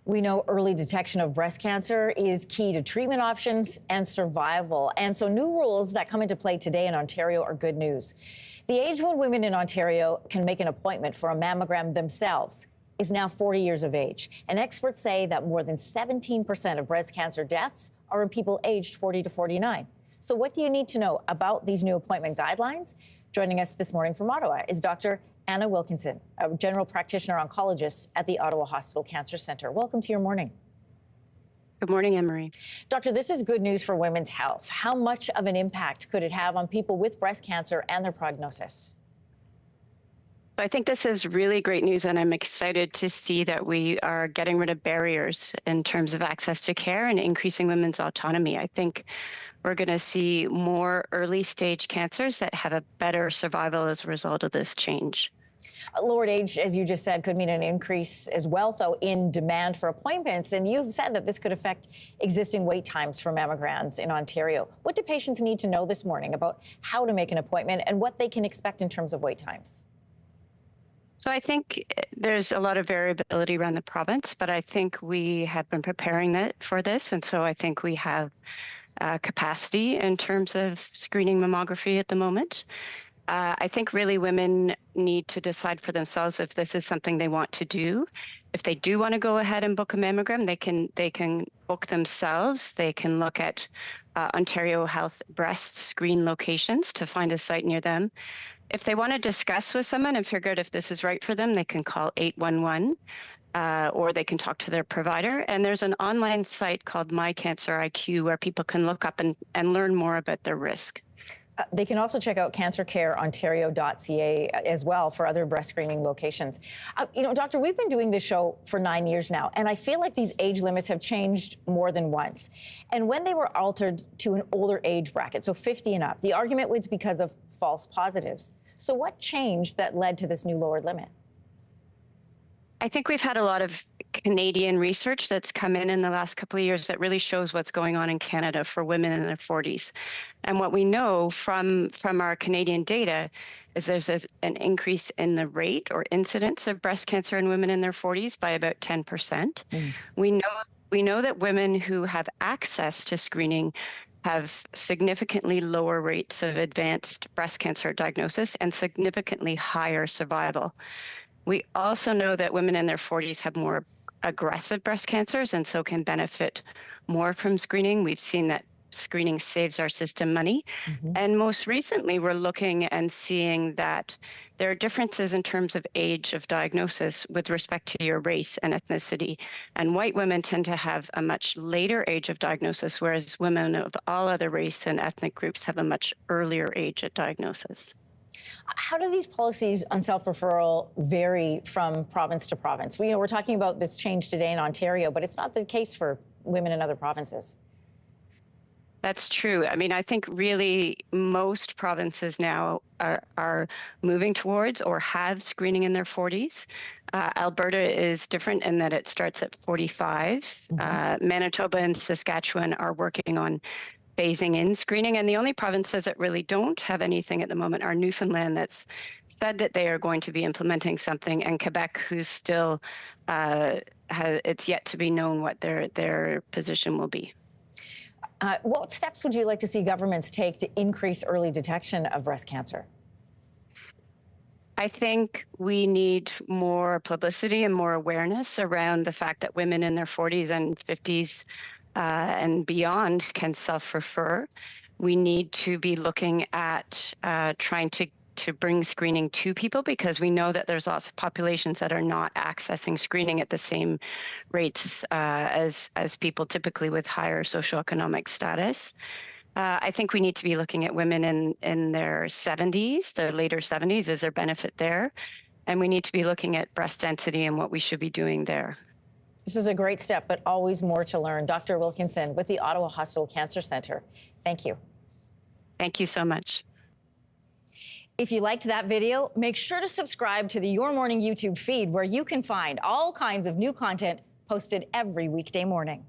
We know early detection of breast cancer is key to treatment options and survival. And so new rules that come into play today in Ontario are good news. The age when women in Ontario can make an appointment for a mammogram themselves is now 40 years of age. And experts say that more than 17% of breast cancer deaths are in people aged 40 to 49. So what do you need to know about these new appointment guidelines? Joining us this morning from Ottawa is Dr. Anna Wilkinson, a general practitioner oncologist at the Ottawa Hospital Cancer Centre. Welcome to your morning. Good morning, Anne-Marie. Doctor, this is good news for women's health. How much of an impact could it have on people with breast cancer and their prognosis? I think this is really great news, and I'm excited to see that we are getting rid of barriers in terms of access to care and increasing women's autonomy. I think we're going to see more early stage cancers that have a better survival as a result of this change. Lowered age, as you just said, could mean an increase as well, though, in demand for appointments. And you've said that this could affect existing wait times for mammograms in Ontario. What do patients need to know this morning about how to make an appointment and what they can expect in terms of wait times? So I think there's a lot of variability around the province, but I think we have been preparing for this. And so I think we have capacity in terms of screening mammography at the moment. I think really women need to decide for themselves if this is something they want to do. If they do want to go ahead and book a mammogram, they can book themselves. They can look at Ontario Health breast screen locations to find a site near them. If they want to discuss with someone and figure out if this is right for them, they can call 811 or they can talk to their provider. And there's an online site called My Cancer IQ where people can look up and learn more about their risk. They can also check out cancercareontario.ca as well for other breast screening locations. Doctor, we've been doing this show for 9 years now, and I feel like these age limits have changed more than once. And when they were altered to an older age bracket, so 50 and up, the argument was because of false positives. So what changed that led to this new lowered limit? I think we've had a lot of Canadian research that's come in the last couple of years that really shows what's going on in Canada for women in their 40s. And what we know from our Canadian data is there's an increase in the rate or incidence of breast cancer in women in their 40s by about 10%. We know that women who have access to screening have significantly lower rates of advanced breast cancer diagnosis and significantly higher survival. We also know that women in their 40s have more aggressive breast cancers and so can benefit more from screening. We've seen that screening saves our system money. And most recently, we're looking and seeing that there are differences in terms of age of diagnosis with respect to your race and ethnicity. And white women tend to have a much later age of diagnosis, whereas women of all other race and ethnic groups have a much earlier age at diagnosis. How do these policies on self-referral vary from province to province? We're talking about this change today in Ontario, but it's not the case for women in other provinces. That's true. I mean, I think really most provinces now are moving towards or have screening in their 40s. Alberta is different in that it starts at 45. Manitoba and Saskatchewan are working on phasing in screening, and the only provinces that really don't have anything at the moment are Newfoundland, that's said that they are going to be implementing something, and Quebec, who's still it's yet to be known what their position will be. What steps would you like to see governments take to increase early detection of breast cancer? I think we need more publicity and more awareness around the fact that women in their 40s and 50s and beyond can self-refer. We need to be looking at trying to bring screening to people, because we know that there's lots of populations that are not accessing screening at the same rates as people typically with higher socioeconomic status. I think we need to be looking at women in their 70s, their later 70s. Is there benefit there? And we need to be looking at breast density and what we should be doing there. This is a great step, but always more to learn. Dr. Wilkinson with the Ottawa Hospital Cancer Centre. Thank you. Thank you so much. If you liked that video, make sure to subscribe to the Your Morning YouTube feed, where you can find all kinds of new content posted every weekday morning.